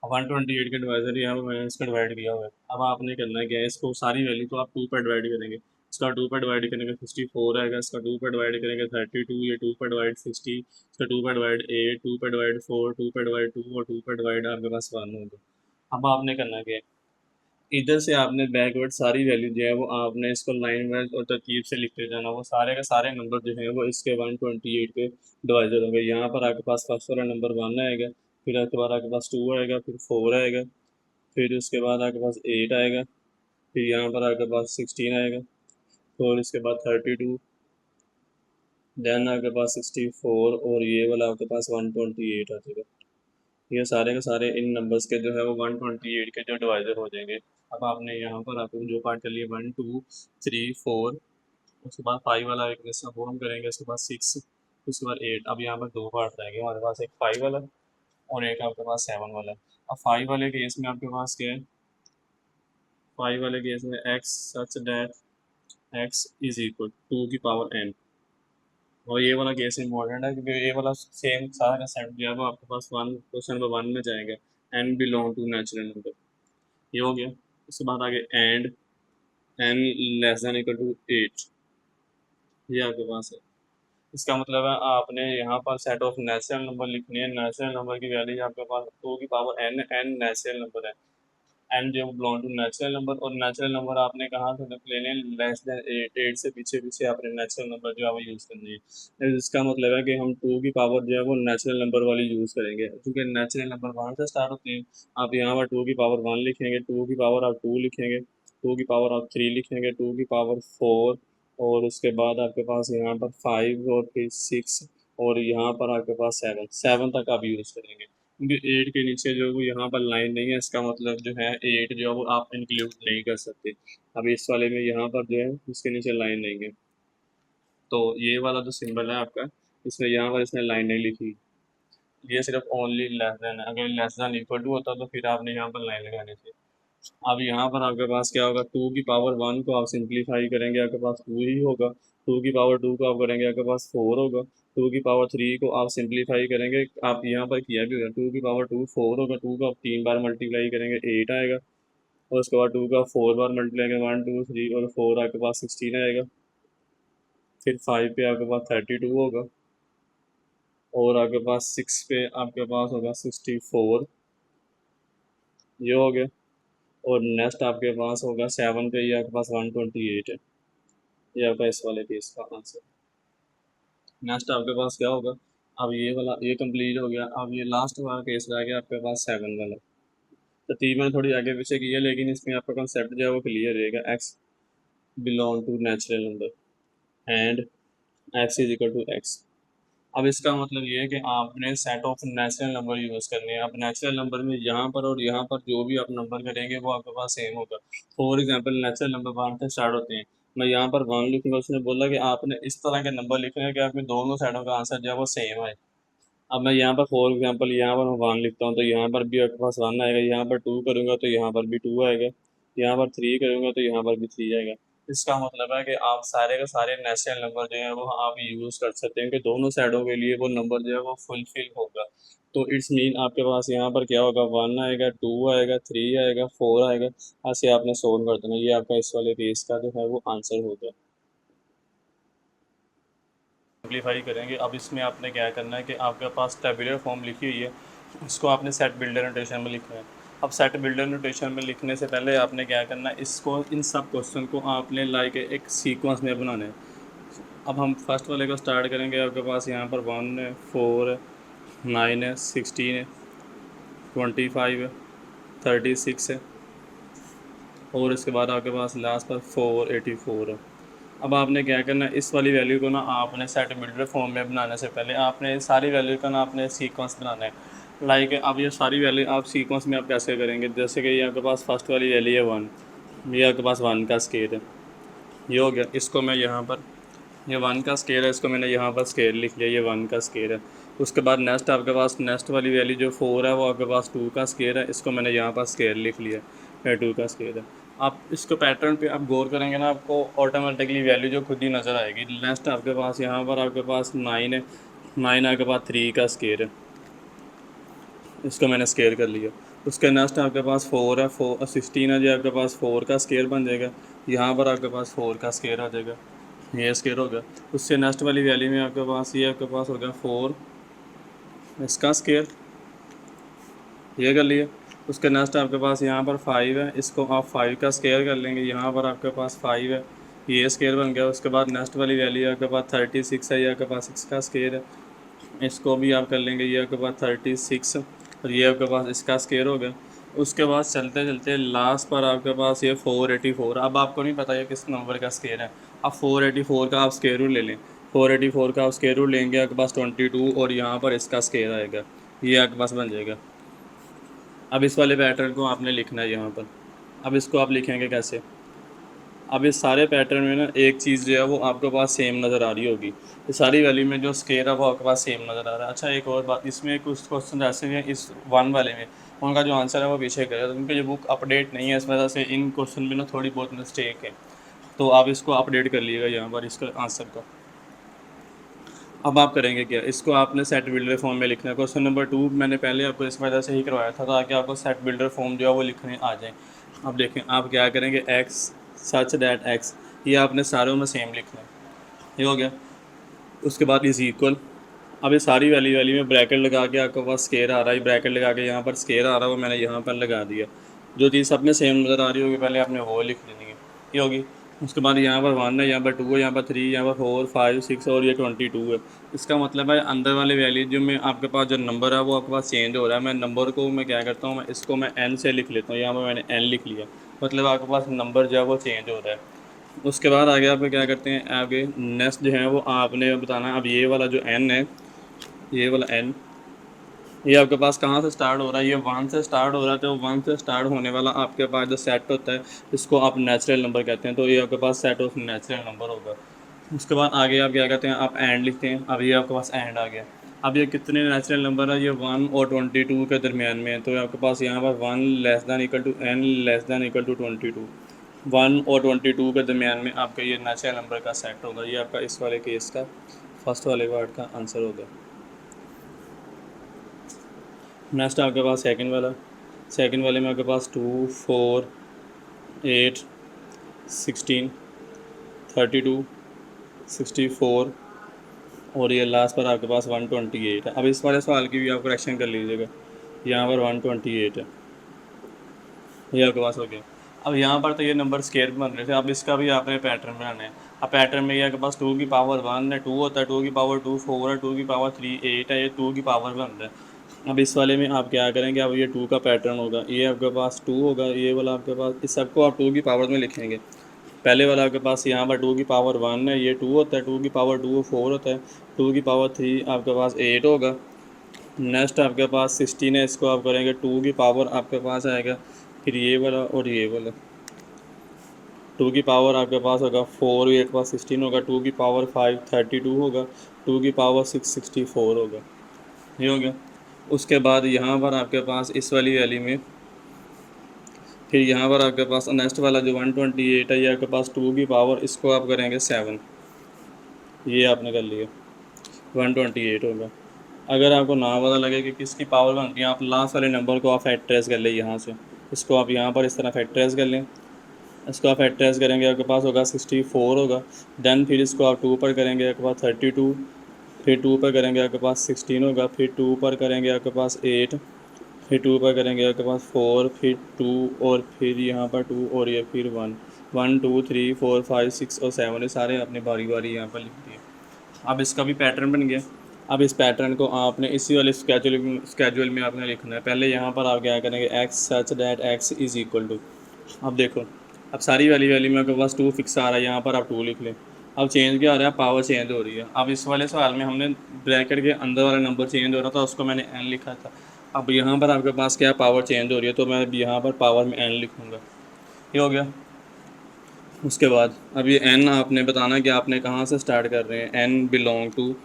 Speaker 1: अब 128 के डिवाइजर यहाँ पर मैंने इसका डिवाइड किया हुआ है। अब आपने करना है क्या है, इसको सारी वैल्यू तो आप 2 पर डिवाइड करेंगे। इसका 2 पर डिवाइड करेंगे 64 आएगा, इसका 2 पर डिवाइड करेंगे 32, ये 2 पर डिवाइड 60, इसका 2 पर डिवाइड 8, 2 पर डिवाइड 4, 2 पर डिवाइड 2 और 2 पर डिवाइड आपके पास 1 होगा। अब आपने करना क्या है, इधर से आपने बैकवर्ड सारी वैल्यू जो है वो आपने इसको लाइन वाइज और तरतीब से लिखते जाना। वो सारे के सारे नंबर जो है वो इसके 128 के डिवाइजर होंगे। यहाँ पर आपके पास फर्स्ट वाला नंबर 1 आएगा, फिर आपके बाद आपके पास 2 आएगा, फिर 4 आएगा, फिर उसके बाद आपके पास 8 आएगा, फिर यहाँ पर आपके पास 16 आएगा, फिर इसके बाद 32, देन आपके पास 64, और ये वाला आपके पास 128 आ जाएगा। ये सारे के सारे इन नंबर्स के जो है वो 128 के जो डिवाइजर हो जाएंगे। अब आपने यहाँ पर आपको जो पार्ट कर लिए 1 2 3 4, उसके बाद 5 वाला एक जैसा वो हम करेंगे, उसके बाद 6, उसके बाद 8। अब यहाँ पर दो पार्ट रहेंगे हमारे पास, एक 5 वाला और एक आपके पास 7 वाला। अब 5 वाले केस में आपके पास क्या है, 5 वाले केस में x such that x is equal 2 की पावर n। और ये वाला केस इंपॉर्टेंट है क्योंकि ये वाला सेम सारा सेट जो है वो आपके पास वन क्वेश्चन नंबर 1 में जाएगा, n belong to natural number. ये हो गया। उसके बाद आगे and n less than equal to 8, ये आपके पास है। इसका मतलब है आपने यहाँ पर सेट ऑफ नेचुरल नंबर लिखनी है। नेचुरल नंबर की वैल्यू आपके पास 2 की power n, n natural number है, एन जो बिलोंग टू नेचुरल नंबर। और नेचुरल नंबर आपने कहाँ से लेने हैं, लेस देन 8, 8 से पीछे पीछे आपने नेचुरल नंबर जो है वो यूज़ करनी है। इसका मतलब है कि हम 2 की पावर जो है वो नेचुरल नंबर वाली यूज़ करेंगे, क्योंकि नेचुरल नंबर 1 से स्टार्ट होते हैं। आप यहाँ पर 2 की पावर 1 लिखेंगे, 2 की पावर आप 2 लिखेंगे, 2 की पावर आप 3 लिखेंगे, 2 की पावर 4, और उसके बाद आपके पास यहाँ पर 5 और फिर 6, और यहाँ पर आपके पास 7, 7 तक आप यूज़ करेंगे। क्योंकि 8 के नीचे जो वो यहाँ पर लाइन नहीं है, इसका मतलब जो है 8 जो है वो आप इंक्लूड नहीं कर सकते। अब इस वाले में यहाँ पर जो है इसके नीचे लाइन नहीं है, तो ये वाला जो सिंबल है आपका, इसमें यहाँ पर इसने लाइन नहीं लिखी, ये सिर्फ ओनली लेस देन है। अगर लेस देन इक्वल टू होता तो फिर आपने यहाँ पर लाइन लगानी थी। अब यहाँ पर आपके पास क्या होगा, 2 की पावर 1 को आप सिंप्लीफाई करेंगे, आपके पास 2 ही होगा। 2 की पावर 2 को आप करेंगे, आपके पास 4 होगा। 2 की पावर 3 को आप सिंप्लीफाई करेंगे, आप यहाँ पर किया भी होगा, 2 की पावर 2 4 होगा, 2 को आप 3 बार मल्टीप्लाई करेंगे 8 आएगा, और उसके बाद 2 का 4 बार मल्टीप्लाई करेंगे 1 2 3 और 4 आपके पास 16 आएगा। फिर 5 पे आपके पास 32 होगा, और आपके पास 6 पे आपके पास होगा 64, ये हो गया। और नेक्स्ट आपके पास होगा 7 पे, ये आपके पास 128 है। ये आपका इस वाले केस का आंसर। नेक्स्ट आपके पास क्या होगा, अब ये वाला ये कंप्लीट हो गया। अब ये लास्ट वाला केस रह गया आपके पास 7 वाला। तो तीन मैंने थोड़ी आगे पीछे की है, लेकिन इसमें आपका कंसेप्ट जो है वो क्लियर रहेगा। X belong to natural number and x is equal to x. अब इसका मतलब ये है कि आपने set of natural number use करने हैं। अब नेचुरल नंबर में यहाँ पर और यहाँ पर जो भी आप नंबर करेंगे वो आपके पास सेम होगा। फॉर एग्जांपल नेचुरल नंबर 1 से स्टार्ट होते हैं, मैं यहाँ पर 1 लिखूंगा, उसने बोला कि आपने इस तरह के नंबर लिखने हैं कि आपके दोनों साइडों का आंसर जो है वो सेम है। अब मैं यहाँ पर फॉर एग्जांपल यहाँ पर मैं 1 लिखता हूँ, तो यहाँ पर भी आपके पास 1 आएगा, यहाँ पर 2 करूँगा तो यहाँ पर भी 2 आएगा, यहाँ पर 3 करूँगा तो यहाँ पर भी 3 आएगा। इसका मतलब है कि आप सारे के सारे नेचुरल नंबर जो है वो आप यूज़ कर सकते हैं कि दोनों साइडों के लिए वो नंबर जो है वो फुलफिल होगा। तो इट्स मीन आपके पास यहाँ पर क्या होगा, 1 आएगा, 2 आएगा, 3 आएगा, 4 आएगा। ऐसे आपने सोल्व कर देना। ये आपका इस वाले केस का जो है वो आंसर होगा। सिंप्लीफाई करेंगे। अब इसमें आपने क्या करना है कि आपके पास टेबुलर फॉर्म लिखी हुई है, इसको आपने सेट बिल्डर नोटेशन में लिखना है। अब सेट बिल्डर नोटेशन में लिखने से पहले आपने क्या करना है, इसको इन सब क्वेश्चन को आपने लाइक एक सीक्वेंस में बनाना है। अब हम फर्स्ट वाले को स्टार्ट करेंगे। आपके पास यहाँ पर 1 है, 4 है, 9 है, 16 है, 25 है, 36 है और इसके बाद आपके पास लास्ट पर 484 है। अब आपने क्या करना है, इस वाली वैल्यू को ना आपने सेट बिल्डर फॉर्म में बनाने से पहले आपने सारी वैल्यू का ना आपने सीक्वेंस बनाना है। लाइक अब ये सारी वैल्यू आप सीक्वेंस में आप कैसे करेंगे, जैसे कि ये आपके पास फर्स्ट वाली वैल्यू है 1, ये आपके पास 1 का स्केयर है, ये हो गया। इसको मैं यहाँ पर, ये 1 का स्केयर है, इसको मैंने यहाँ पर स्केयर लिख लिया, ये 1 का स्केयर है। उसके बाद नेक्स्ट आपके पास नेक्स्ट वाली वैल्यू जो 4 है वो आपके पास 2 का स्केयर है, इसको मैंने यहाँ पर स्केयर लिख लिया, ये 2 का स्केयर है। आप इसको पैटर्न पे आप गौर करेंगे ना, आपको ऑटोमेटिकली वैल्यू जो खुद ही नज़र आएगी। नेक्स्ट आपके पास यहाँ पर आपके पास 9 है, 9 आपके पास 3 का स्केयर है, इसको मैंने स्केयर कर लिया। उसके नेक्स्ट आपके पास 4 है, 16 है, जो आपके पास 4 का स्केयर बन जाएगा, यहाँ पर आपके पास 4 का स्केयर आ जाएगा, ये स्केयर होगा। उससे नेक्स्ट वाली वैल्यू में आपके पास ये आपके पास होगा 4 इसका स्केयर, ये कर लिया। उसके नेक्स्ट आपके पास यहाँ पर 5 है, इसको आप 5 का स्केयर कर लेंगे, यहाँ पर आपके पास 5 है, ये स्केयर बन गया। उसके बाद नेक्स्ट वाली वैल्यू आपके पास 36 है, ये आपके पास 6 का स्केयर है, इसको भी आप कर लेंगे, ये आपके पास 36 और ये आपके पास इसका स्केयर हो गया। उसके बाद चलते चलते लास्ट पर आपके पास ये 484। अब आपको नहीं पता ये किस नंबर का स्केयर है, अब 484 का आप स्केयर रूट ले लें, 484 का आप स्केयर रूट लेंगे, आपके पास 22 और यहाँ पर इसका स्केयर आएगा, ये आपके पास बन जाएगा। अब इस वाले पैटर्न को आपने लिखना है यहाँ पर। अब इसको आप लिखेंगे कैसे, अब इस सारे पैटर्न में ना एक चीज़ जो है वो आपके पास सेम नज़र आ रही होगी, ये सारी वैल्यू में जो स्केयर है वो आपके पास सेम नज़र आ रहा है। अच्छा एक और बात, इसमें कुछ क्वेश्चन ऐसे भी हैं इस 1 वाले में, उनका जो आंसर है वो पीछे करेगा, तो उनकी जो बुक अपडेट नहीं है, इस वजह से इन क्वेश्चन में ना थोड़ी बहुत मिस्टेक है, तो आप इसको अपडेट कर लीजिएगा यहाँ पर इसका आंसर का। अब आप करेंगे क्या, इसको आपने सेट बिल्डर फॉर्म में लिखना है। क्वेश्चन नंबर 2 मैंने पहले आपको इस वजह से ही करवाया था ताकि आपको सेट बिल्डर फॉर्म जो है वो लिखने आ जाए। अब देखें आप क्या करेंगे, एक्स सच दैट एक्स, ये आपने सारों में सेम लिखना है, ये हो गया। उसके बाद इज़ इक्वल, अब ये सारी वैल्यू में ब्रैकेट लगा के आपके पास स्केयर आ रहा है, ब्रैकेट लगा के यहाँ पर स्केयर आ रहा है वो मैंने यहाँ पर लगा दिया। जो चीज़ सब में सेम नज़र आ रही होगी पहले आपने वो लिख लेनी है, ये होगी। उसके बाद यहाँ पर 1 है, यहाँ पर 2 है, यहाँ पर 3, यहाँ पर 4, 5, 6 और ये 22 है। इसका मतलब है अंदर वाले वैल्यू जो में आपके पास जो नंबर है वो आपके पास चेंज हो रहा है। मैं नंबर को मैं क्या करता हूँ, मैं इसको मैं n से लिख लेता हूँ, यहाँ पर मैंने n लिख लिया, मतलब आपके पास नंबर जो है वो चेंज हो रहा है। उसके बाद आगे आप क्या करते हैं, आगे नेक्स्ट जो है वो आपने बताना है। अब ये वाला जो n है, ये वाला n, ये आपके पास कहाँ से स्टार्ट हो रहा है, ये 1 से स्टार्ट हो रहा है, तो 1 से स्टार्ट होने वाला आपके पास जो सेट होता है इसको आप नेचुरल नंबर कहते हैं, तो ये आपके पास सेट ऑफ नेचुरल नंबर होगा। उसके बाद आगे आप क्या कहते हैं, आप एंड लिखते हैं। अब ये आपके पास एंड आ गया। अब ये कितने नेचुरल नंबर है, ये 1 और 22 के दरमियान में है, तो आपके पास यहाँ पर 1 less than equal to n less than equal to 22, 1 और 22 के दरमियान में आपका ये नेचुरल नंबर का सेट होगा। ये आपका इस वाले केस का फर्स्ट वाले वर्ड का आंसर होगा। नेक्स्ट आपके पास सेकंड वाले में आपके पास 2, 4, 8, 16, 32, 64 और ये लास्ट पर आपके पास 128 है। अब इस वाले सवाल की भी आप करेक्शन कर लीजिएगा, यहाँ पर 128 है, ये आपके पास हो गया। अब यहाँ पर तो ये नंबर स्केयर बन रहे थे, अब इसका भी आपने पैटर्न बनाना है। अब पैटर्न में ये आपके पास 2 की पावर 1 है, 2 होता है, 2 की पावर 2 4 है, 2 की पावर 3 8 है, ये 2 की पावर बन रहा है। अब इस वाले में आप क्या करेंगे, अब ये 2 का पैटर्न होगा, ये आपके पास 2 होगा, ये वाला आपके पास, इस सबको आप 2 की पावर में लिखेंगे। पहले वाला आपके पास यहाँ पर 2 की पावर 1 है, ये 2 होता है, 2 की पावर 2 4 होता है, 2 की पावर 3 आपके पास 8 होगा। नेक्स्ट आपके पास 16 है, इसको आप करेंगे 2 की पावर आपके पास आएगा, फिर ये वाला और ये वाला 2 की पावर आपके पास होगा 4, ये आपके पास 16 होगा, 2 की पावर 5 32 होगा, 2 की पावर 6 64 होगा, ये हो गया। उसके बाद यहाँ पर आपके पास इस वाली वैल्यू में फिर यहाँ पर आपके पास नेक्स्ट वाला जो 128 है, ये आपके पास 2 की पावर, इसको आप करेंगे 7, ये आपने कर लिया, 128 होगा। अगर आपको ना पता लगे कि किसकी पावर बनती है, आप लास्ट वाले नंबर को आप फैक्टराइज कर लें यहाँ से, इसको आप यहाँ पर इस तरह फैक्टराइज कर लें, इसको आप फैक्टराइज करेंगे आपके पास होगा 64 होगा। देन फिर इसको आप 2 पर करेंगे आपके पास 32, फिर 2 पर करेंगे आपके पास 16 होगा, फिर 2 पर करेंगे आपके पास 8, फिर 2 पर करेंगे आपके पास 4, फिर 2 और फिर यहाँ पर 2 और ये फिर 1, 1 2 3 4 5 6 और 7, ये सारे अपने बारी बारी यहाँ पर लिख दिए। अब इसका भी पैटर्न बन गया। अब इस पैटर्न को आपने इसी वाले स्केजुअल में आपने लिखना है। पहले यहाँ पर आप क्या करेंगे, x such that x is equal to. अब देखो, अब सारी वाली वैल्यू में आपके पास 2 फिक्स आ रहा है, यहाँ पर आप 2 लिख लें। अब चेंज क्या हो रहा है, पावर चेंज हो रही है। अब इस वाले सवाल में हमने ब्रैकेट के अंदर वाला नंबर चेंज हो रहा था, उसको मैंने n लिखा था। अब यहाँ पर आपके पास क्या पावर चेंज हो रही है, तो मैं यहाँ पर पावर में n लिखूँगा। ये हो गया। उसके बाद अब ये n आपने बताना कि आपने कहाँ से स्टार्ट कर रहे हैं, n बिलोंग टू।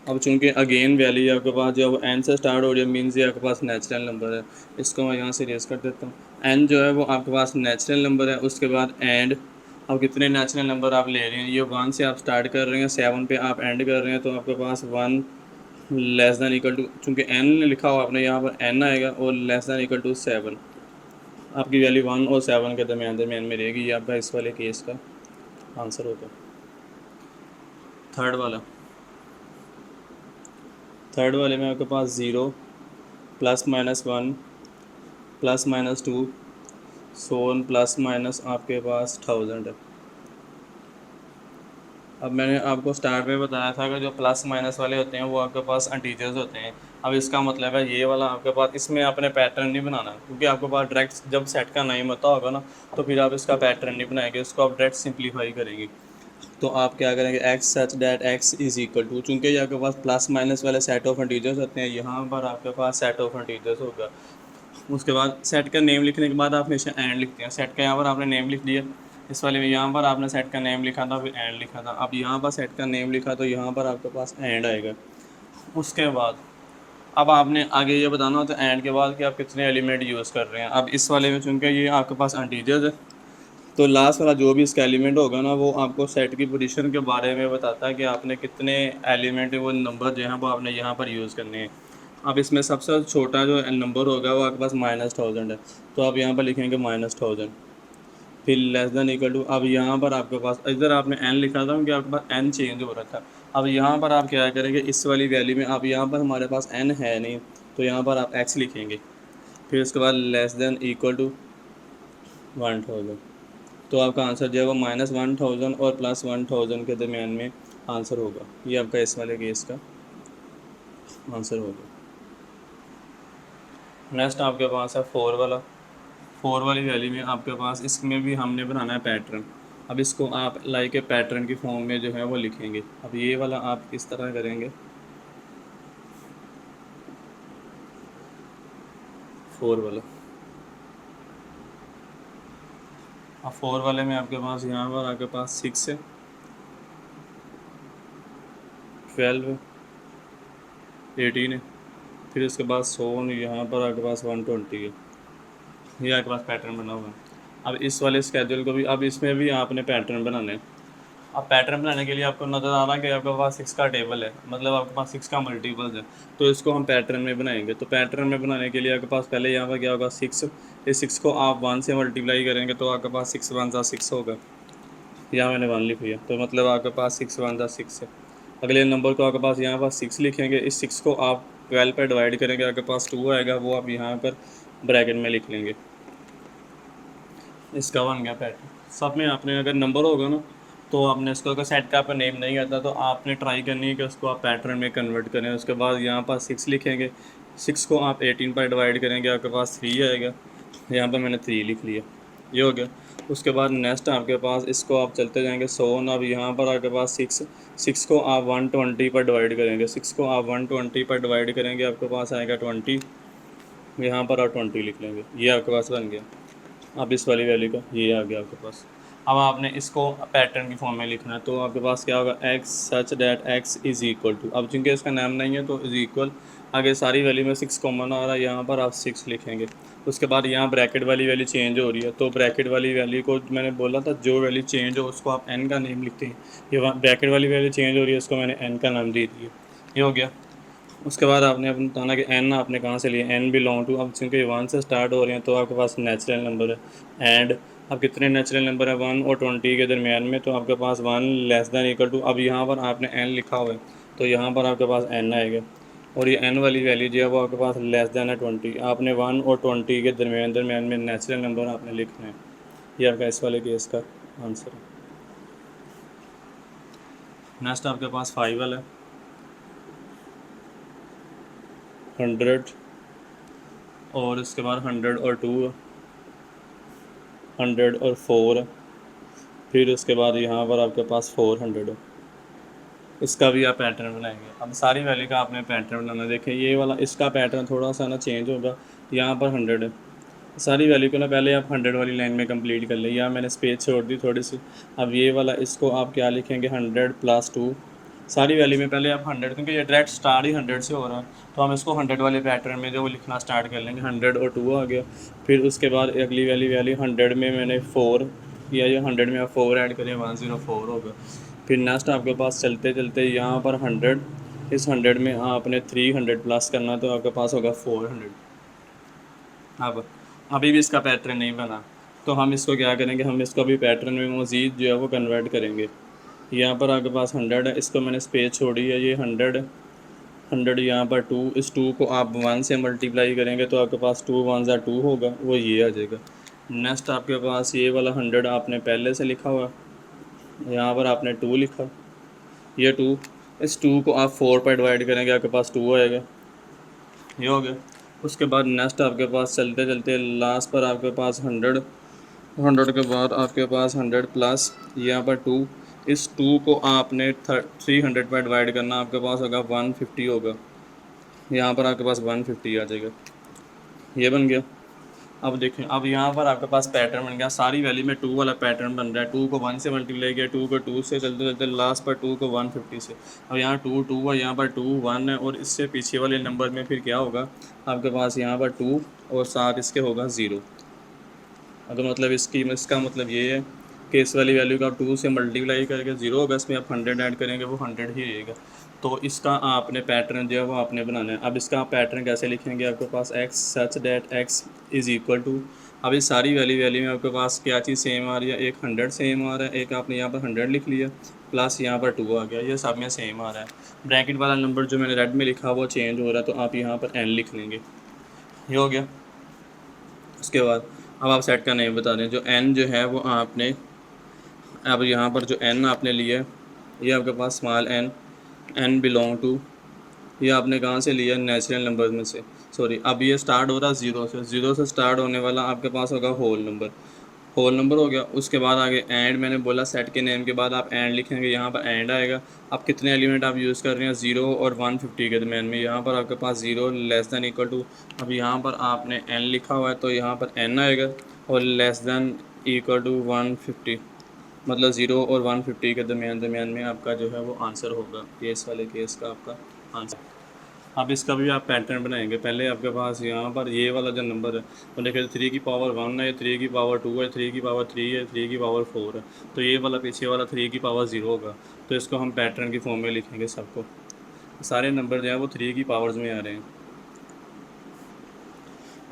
Speaker 1: अब चूंकि अगेन वैल्यू आपके पास जब n से स्टार्ट हो रही है, मीन्स ये आपके पास नेचुरल नंबर है। इसको मैं यहाँ से रेस कर देता हूँ। n जो है वो आपके पास नेचुरल नंबर है। उसके बाद एंड, अब कितने नेचुरल नंबर आप ले रहे हैं, ये 1 से आप स्टार्ट कर रहे हैं, 7 पे आप एंड कर रहे हैं, तो आपके पास 1 लेस दैन इक्वल टू, चूँकि n लिखा हुआ आपने यहाँ पर n आएगा, और लेस दैन इक्वल टू 7। आपकी वैल्यू 1 और 7 के दरमियान में रहेगी। ये आपका इस वाले केस का आंसर होगा। थर्ड वाले में आपके पास 0 प्लस माइनस 1 प्लस माइनस 2 सोन प्लस माइनस आपके पास 1000 है। अब मैंने आपको स्टार्ट में बताया था कि जो प्लस माइनस वाले होते हैं वो आपके पास इंटीजर्स होते हैं। अब इसका मतलब है ये वाला आपके पास, इसमें आपने पैटर्न नहीं बनाना, क्योंकि आपके पास डायरेक्ट जब सेट का नाम होता होगा ना, तो फिर आप इसका पैटर्न नहीं बनाएंगे, इसको आप डायरेक्ट सिंप्लीफाई करेंगे। तो आप क्या करेंगे, x such that x is equal to, चूँकि ये आपके पास प्लस माइनस वाले सेट ऑफ इंटीजर्स होते हैं, यहाँ पर आपके पास सेट ऑफ इंटीजर्स होगा। उसके बाद सेट का नेम लिखने के बाद आप हमेशा एंड लिखते हैं। सेट का यहाँ पर आपने नेम लिख दिया, इस वाले में यहाँ पर आपने सेट का नेम लिखा था, फिर एंड लिखा था। अब यहाँ पर सेट का नेम लिखा तो यहाँ पर आपके पास एंड आएगा। उसके बाद अब आपने आगे ये बताना होता है एंड के बाद कि आप कितने एलिमेंट यूज़ कर रहे हैं। अब इस वाले में चूँकि ये आपके पास इंटीजर्स है, तो लास्ट वाला जो भी इसका एलिमेंट होगा ना, वो आपको सेट की पोजीशन के बारे में बताता है कि आपने कितने एलिमेंट, वो नंबर जो हैं वो आपने यहाँ पर यूज़ करने हैं। अब इसमें सबसे छोटा जो नंबर होगा वो आपके पास -1000 है, तो आप यहाँ पर लिखेंगे -1000, फिर लेस देन इक्वल टू। अब यहाँ पर आपके पास इधर आपने n लिखा था क्योंकि आपके पास n चेंज हो रहा था। अब यहाँ पर आप क्या करेंगे, इस वाली वैल्यू में आप यहाँ पर हमारे पास n है नहीं, तो यहाँ पर आप x लिखेंगे, फिर उसके बाद लेस देन इक्वल टू 1000। तो आपका आंसर जो है वो -1000 और +1000 के दरमियान में आंसर होगा। ये आपका इस वाले केस का आंसर होगा। नेक्स्ट आपके पास है 4 वाला। 4 वाली वैल्यू में आपके पास, इसमें भी हमने बनाना है पैटर्न। अब इसको आप लाइक ए पैटर्न की फॉर्म में जो है वो लिखेंगे। अब ये वाला आप किस तरह करेंगे, 4 वाला। अब 4 वाले में आपके पास यहाँ पर आपके पास 6 है, 12 है, 18 है, फिर उसके बाद 100 यहाँ पर आपके पास 120 है। ये आपके पास पैटर्न बना हुआ है। अब इस वाले स्केड्यूल को भी, अब इसमें भी आपने पैटर्न बनाना है। अब पैटर्न बनाने के लिए आपको नज़र आ रहा है कि आपके पास 6 का टेबल है, मतलब आपके पास 6 का मल्टीपल्स है, तो इसको हम पैटर्न में बनाएंगे। तो पैटर्न में बनाने के लिए आपके पास पहले यहाँ पर क्या होगा, 6। इस 6 को आप 1 से मल्टीप्लाई करेंगे तो आपके पास 6 1 ज़ा 6 होगा। यहाँ मैंने 1 लिख लिया, तो मतलब आपके पास 6 1 ज़ा 6 है। अगले नंबर को आपके पास यहाँ पर 6 लिखेंगे, इस 6 को आप 12 पर डिवाइड करेंगे, आपके पास 2 आएगा, वो आप यहाँ पर ब्रैकेट में लिख लेंगे। इसका बन गया पैटर्न। सब में आपने अगर नंबर होगा ना, तो आपने इसको, अगर सेट का आपका नेम नहीं आता तो आपने ट्राई करनी है कि उसको आप पैटर्न में कन्वर्ट करें। उसके बाद यहाँ पर 6 लिखेंगे, 6 को आप 18 पर डिवाइड करेंगे, आपके पास 3 आएगा, यहाँ पर मैंने 3 लिख लिया, ये हो गया। उसके बाद नेक्स्ट आपके पास, इसको आप चलते जाएंगे 100। अब यहाँ पर आपके पास 6 को आप 120 पर डिवाइड करेंगे, 6 को आप 120 पर डिवाइड करेंगे, आपके पास आएगा 20, यहाँ पर आप 20 लिख लेंगे, ये आपके पास बन गया। अब इस वाली वैल्यू का ये आ गया आपके पास। अब आपने इसको पैटर्न की फॉर्म में लिखना है, तो आपके पास क्या होगा, x such that x is equal to. अब चूँकि इसका नाम नहीं है तो इज़ इक्वल, आगे सारी वैल्यू में 6 कॉमन आ रहा है, यहाँ पर आप 6 लिखेंगे। उसके बाद यहाँ ब्रैकेट वाली वैल्यू चेंज हो रही है, तो ब्रैकेट वाली वैल्यू को मैंने बोला था जो वैल्यू चेंज हो उसको आप n का नेम लिखते हैं। ये ब्रैकेट वाली वैल्यू चेंज हो रही है, उसको मैंने n का नाम दे दिया, ये हो गया। उसके बाद आपने अपने बताना कि n आपने कहाँ से लिया, n बिलोंग टू। अब चूँकि 1 से स्टार्ट हो रहे हैं तो आपके पास नेचुरल नंबर है। एंड अब कितने नेचुरल नंबर है, 1 और 20 के दरमियान में, तो आपके पास 1 लेस दैन इक्वल टू। अब यहाँ पर आपने n लिखा हुआ है, तो यहाँ पर आपके पास n आएगा। और ये n वाली वैल्यू जो है वो आपके पास लेस दैन है 20। आपने 1 और 20 के दरमियान में नेचुरल नंबर आपने लिखना है। ये आपका इस वाले केस का आंसर है। नेक्स्ट आपके पास 5 वाला है, 100 और इसके बाद 100 और 2, 100 और 4, फिर उसके बाद यहाँ पर आपके पास 400 है। इसका भी आप पैटर्न बनाएंगे। अब सारी वैल्यू का आपने पैटर्न बनाना। देखें ये वाला इसका पैटर्न थोड़ा सा ना चेंज होगा। यहाँ पर 100 है, सारी वैल्यू को ना पहले आप 100 वाली लाइन में कंप्लीट कर लें। यहाँ मैंने स्पेस छोड़ दी थोड़ी सी। अब ये वाला इसको आप क्या लिखेंगे, 100 + 2। सारी वैल्यू में पहले आप 100, क्योंकि ये डायरेक्ट स्टार्ट ही 100 से हो रहा है, तो हम इसको 100 वाले पैटर्न में जो वो लिखना स्टार्ट कर लेंगे। 100 और 2 आ गया। फिर उसके बाद अगली वाली वैल्यू 100 में मैंने 4 किया, ये 100 में आप 4 ऐड करें 104 होगा। फिर नेक्स्ट आपके पास चलते चलते यहाँ पर 100, इस 100 में आपने 300 प्लस करना, तो आपके पास होगा 400। अब अभी भी इसका पैटर्न नहीं बना, तो हम इसको क्या करेंगे, हम इसको अभी पैटर्न में मज़ीद जो है वो कन्वर्ट करेंगे। यहाँ पर आपके पास 100 है, इसको मैंने स्पेस छोड़ी है, ये 100 यहाँ पर 2, इस 2 को आप 1 से मल्टीप्लाई करेंगे तो आपके पास 2 1 ज़ा 2 होगा, वो ये आ जाएगा। नेक्स्ट आपके पास ये वाला 100 आपने पहले से लिखा हुआ, यहाँ पर आपने 2 लिखा, ये 2, इस 2 को आप 4 पर डिवाइड करेंगे, आपके पास 2 आएगा, ये हो गया। उसके बाद नेक्स्ट आपके पास चलते चलते लास्ट पर आपके पास 100 के बाद आपके पास 100 प्लस यहाँ पर 2, इस 2 को आपने 300 पर डिवाइड करना, आपके पास होगा 150 होगा, यहाँ पर आपके पास 150 आ जाएगा, ये बन गया। अब देखें, अब यहाँ पर आपके पास पैटर्न बन गया। सारी वैल्यू में 2 वाला पैटर्न बन रहा है। 2 को 1 से मल्टीप्लाई किया, 2 को 2 से, चलते चलते लास्ट पर 2 को 150 से। अब यहाँ 2 2 है, यहाँ पर 2 1 है, और इससे पीछे वाले नंबर में फिर क्या होगा, आपके पास यहाँ पर 2 और साथ इसके होगा 0। तो मतलब इसका मतलब ये है कि इस वाली वैल्यू का आप 2 से मल्टीप्लाई करके 0 होगा, इसमें आप 100 ऐड करेंगे, वो 100 ही रहेगा। तो इसका आपने पैटर्न जो है वो आपने बनाना है। अब इसका आप पैटर्न कैसे लिखेंगे, आपके पास x such that x is equal to, अब इस सारी वैल्यू में आपके पास क्या चीज़ सेम आ रही है, एक 100 सेम आ रहा है, एक आपने यहाँ पर 100 लिख लिया, प्लस यहाँ पर 2 आ गया, ये सब में सेम आ रहा है। ब्रैकेट वाला नंबर जो मैंने रेड में लिखा वो चेंज हो रहा है, तो आप यहाँ पर n लिख लेंगे, ये हो गया। उसके बाद अब आप सेट का नेम बता दें। जो n जो है वो आपने, अब यहाँ पर जो n आपने लिया है, ये आपके पास स्मॉल n बिलोंग टू, ये आपने कहाँ से लिया, नेचुरल नंबर में से, सॉरी। अब ये स्टार्ट हो रहा है 0 से, 0 से स्टार्ट होने वाला आपके पास होगा होल नंबर हो गया। उसके बाद आगे एंड, मैंने बोला सेट के नेम के बाद आप एंड लिखेंगे, यहाँ पर एंड आएगा। अब कितने एलिमेंट आप यूज़ कर रहे हैं, 0 और 150 के दरमियान में, यहाँ पर आपके पास 0 लेस दैन इक्वल टू, अब यहाँ पर आपने n लिखा हुआ है तो यहाँ पर n आएगा, और लेस दैन इक्वल टू 150, मतलब 0 और 150 के दरमियान में आपका जो है वो आंसर होगा। ये इस वाले केस का आपका आंसर। अब इसका भी आप पैटर्न बनाएंगे। पहले आपके पास यहाँ पर ये वाला जो नंबर है तो देखिए 3 की पावर 1 है, 3 की पावर 2 है, 3 की पावर 3 है, 3 की पावर 4 है, तो ये वाला पीछे वाला 3 की पावर 0 होगा, तो इसको हम पैटर्न की फॉर्म में लिखेंगे। सबको सारे नंबर जो है वो 3 की पावर्स में आ रहे हैं।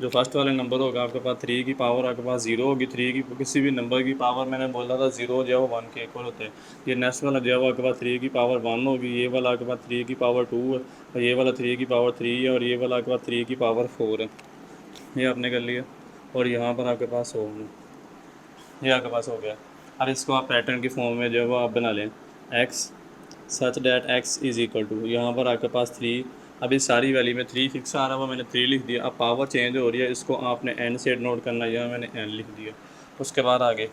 Speaker 1: जो फर्स्ट वाले नंबर होगा आपके पास 3 की पावर आपके पास 0 होगी, 3 की किसी भी नंबर की पावर, मैंने बोला था 0 जो है वो 1 के इक्वल होते हैं। ये नेक्स्ट वाला जो है वो आपके पास 3 की पावर 1 होगी, ये वाला आपके पास 3 की पावर 2 है, और ये वाला 3 की पावर 3 है, और ये वाला आपके पास 3 की पावर 4 है। ये आपने कर लिया, और यहाँ पर आपके पास हो गया, ये आपके पास हो गया। अब इसको आप पैटर्न की फॉर्म में जो है वो आप बना लें, x such that x is equal to, यहाँ पर आपके पास 3, अभी सारी वैल्यू में 3 फिक्स आ रहा हुआ, मैंने 3 लिख दिया। अब पावर चेंज हो रही है, इसको आपने n से नोट करना है, यहाँ मैंने n लिख दिया। उसके बाद आगे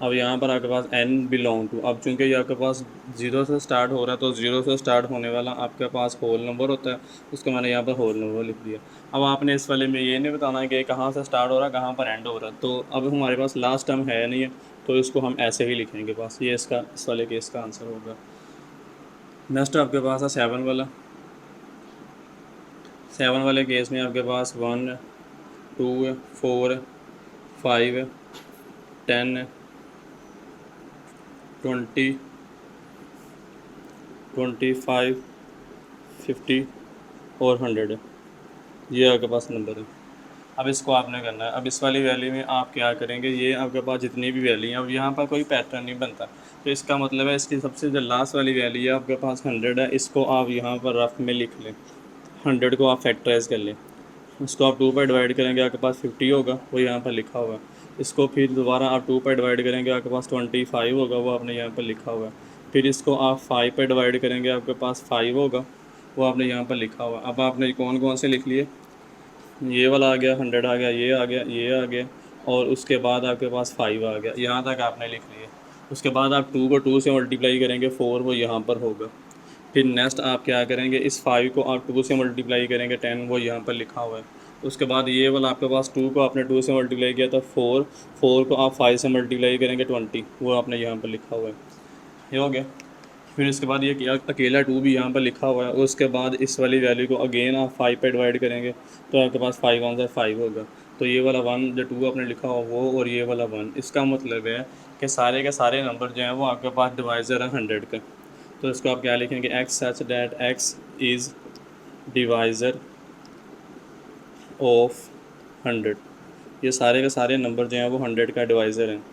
Speaker 1: अब यहाँ पर आपके पास n बिलोंग टू, अब चूँकि ये आपके पास 0 से स्टार्ट हो रहा है, तो 0 से स्टार्ट होने वाला आपके पास होल नंबर होता है, उसको मैंने यहाँ पर होल नंबर लिख दिया। अब आपने इस वाले में ये नहीं बताना है कि कहाँ से स्टार्ट हो रहा है, कहाँ पर एंड हो रहा है, तो अब हमारे पास लास्ट टर्म है नहीं है, तो इसको हम ऐसे ही लिखेंगे बस। ये इसका इस वाले केस का आंसर होगा। नेक्स्ट आपके पास है 7 वाला। 7 वाले केस में आपके पास 1 2 4 5 10 20 25 50 और 100 है, ये आपके पास नंबर है। अब इसको आपने करना है। अब इस वाली वैल्यू में आप क्या करेंगे, ये आपके पास जितनी भी वैल्यू हैं, अब यहाँ पर कोई पैटर्न नहीं बनता, तो इसका मतलब है इसकी सबसे जो लास्ट वाली वैल्यू है आपके पास 100 है, इसको आप यहाँ पर रफ में लिख लें। 100 को आप फैक्टराइज कर लें, इसको आप 2 पर डिवाइड करेंगे, आपके पास 50 होगा, वो यहाँ पर लिखा हुआ है। इसको फिर दोबारा आप 2 पर डिवाइड करेंगे, आपके पास 25 होगा, वो आपने यहाँ पर लिखा हुआ है। फिर इसको आप 5 पर डिवाइड करेंगे, आपके पास 5 होगा, वो आपने यहाँ पर लिखा हुआ है। अब आपने कौन कौन से लिख लिए, ये वाला आ गया, 100 आ गया, ये आ गया, ये आ गया, और उसके बाद आपके पास 5 आ गया, यहाँ तक आपने लिख लिए। उसके बाद आप 2 को 2 से मल्टीप्लाई करेंगे, 4 वो यहाँ पर होगा। फिर नेक्स्ट आप क्या करेंगे, इस 5 को आप 2 से मल्टीप्लाई करेंगे, 10 वो यहाँ पर लिखा हुआ है। उसके बाद ये वाला आपके पास 2 को आपने 2 से मल्टीप्लाई किया था 4, 4 को आप 5 से मल्टीप्लाई करेंगे 20, वो आपने यहाँ पर लिखा हुआ है। ये हो गया। फिर इसके बाद ये किया, अकेला 2 भी यहाँ पर लिखा हुआ है। उसके बाद इस वाली वैल्यू को अगेन आप 5 पे डिवाइड करेंगे, तो आपके पास 5 आंसर 5 होगा। तो ये वाला 1 जो 2 आपने लिखा हुआ वो, और ये वाला 1, इसका मतलब है कि सारे के सारे नंबर जो हैं वो आपके पास डिवाइज़र है 100 का। तो इसको आप क्या लिखेंगे, x such that x is divisor of 100। ये सारे के सारे नंबर जो हैं वो 100 का डिवाइज़र हैं।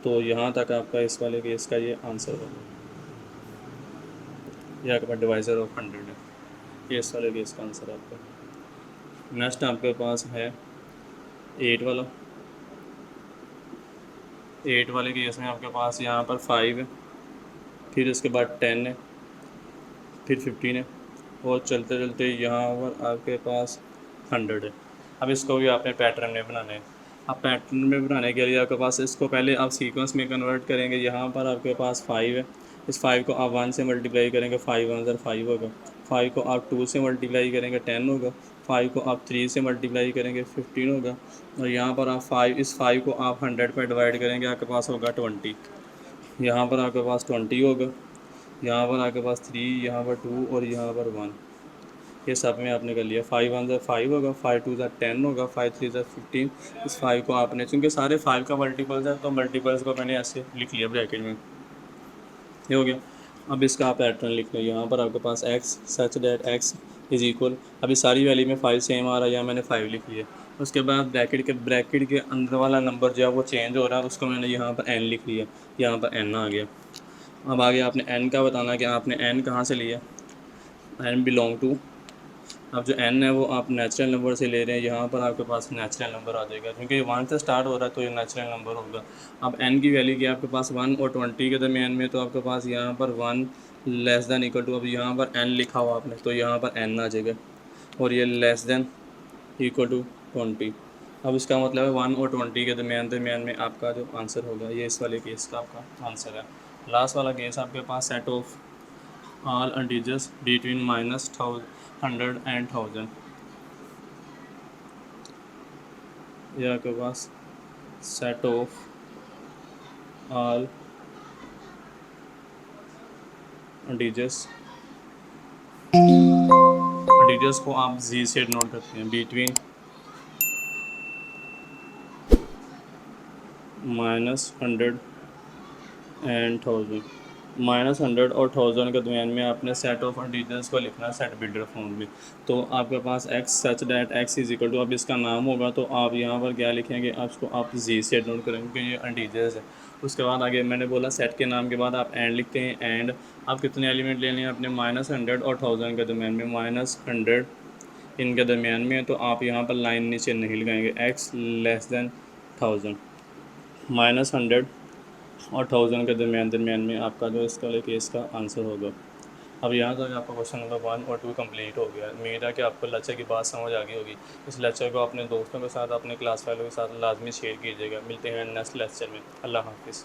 Speaker 1: तो यहाँ तक आपका इस वाले केस का ये आंसर होगा। ये आपके पास डिवाइज़र ऑफ 100 है, ये इस वाले केस का आंसर आपका। नेक्स्ट आपके पास है 8 वाला। 8 वाले केस में आपके पास यहाँ पर 5 है, फिर इसके बाद 10 है, फिर 15 है, और चलते चलते यहाँ पर आपके पास 100 है। अब इसको भी आपने पैटर्न में बनाना है। अब पैटर्न में बनाने के लिए आपके पास इसको पहले आप सीक्वेंस में कन्वर्ट करेंगे। यहाँ पर आपके पास 5 है, इस 5 को आप 1 से मल्टीप्लाई करेंगे, 5 आंसर 5 होगा। 5 को आप 2 से मल्टीप्लाई करेंगे, 10 होगा। 5 को आप 3 से मल्टीप्लाई करेंगे, 15 होगा। और यहाँ पर आप 5 को आप 100 पर डिवाइड करेंगे, आपके पास होगा 20। यहाँ पर आपके पास 20 होगा, यहाँ पर आपके पास 3, यहाँ पर 2, और यहाँ पर 1। ये सब में आपने कर लिया। 5 1 ज़ा 5 होगा, 5 2 ज़ा 10 होगा, 5 3 ज़ा 15। इस 5 को आपने, चूँकि सारे 5 का मल्टीपल्स है, तो मल्टीपल्स को मैंने ऐसे लिख लिया ब्रैकेट में। ये हो गया। अब इसका आप पैटर्न लिख लो। यहाँ पर आपके पास x such that x is equal, अभी सारी वैल्यू में 5 सेम आ रहा है, यहाँ मैंने 5 लिख लिया। उसके बाद ब्रैकेट के अंदर वाला नंबर जो है वो चेंज हो रहा है, उसको मैंने यहाँ पर n लिख लिया, यहाँ पर n आ गया। अब आगे आपने n का बताना कि आपने n कहाँ से लिया, n बिलोंग टू, अब जो n है वो आप नेचुरल नंबर से ले रहे हैं, यहाँ पर आपके पास नेचुरल नंबर आ जाएगा, क्योंकि 1 से स्टार्ट हो रहा है तो ये नेचुरल नंबर होगा। अब n की वैल्यू की आपके पास 1 और 20 के दरमियान में, तो आपके पास यहाँ पर 1 लेस दैन इक्वल टू, अब यहाँ पर n लिखा हुआ आपने, तो यहाँ पर n आ जाएगा, और ये लेस दैन इक्वल टू 20। अब इसका मतलब है 1 और 20 के दरमियान में आपका जो आंसर होगा, ये इस वाले केस का आपका आंसर है। लास्ट वाला केस आपके पास set of all integers between -100 and 1000। यह आपके पास सेट ऑफ all integers को आप z से नोट करते हैं, बिटवीन -100 एंड 1000। -100 और 1000 के दरमियान में आपने सेट ऑफ इंटीजर्स को लिखना है सेट बिल्डर फॉर्म में। तो आपके पास x such that x is equal to, अब इसका नाम होगा तो आप यहाँ पर क्या लिखेंगे, आपको आप जी से नोट करेंगे क्योंकि ये इंटीजर्स है। उसके बाद आगे मैंने बोला सेट के नाम के बाद आप एंड लिखते हैं, एंड आप कितने एलिमेंट लेने हैं अपने -100 और 1000 के दरमियान में, -100 इनके दरमियान में, तो आप यहाँ पर लाइन नीचे नहीं लगाएंगे, एक्स लेस दैन 1000, -100 और 1000 के दरमियान में आपका जो इसका वाले केस का आंसर होगा। अब यहाँ तक आपका क्वेश्चन नंबर 1 और 2 कंप्लीट हो गया। उम्मीद है कि आपको लेक्चर की बात समझ आ गई होगी। इस लेक्चर को अपने दोस्तों के साथ, अपने क्लास वालों के साथ लाजमी शेयर कीजिएगा। मिलते हैं नेक्स्ट लेक्चर में। अल्लाह हाफिज़।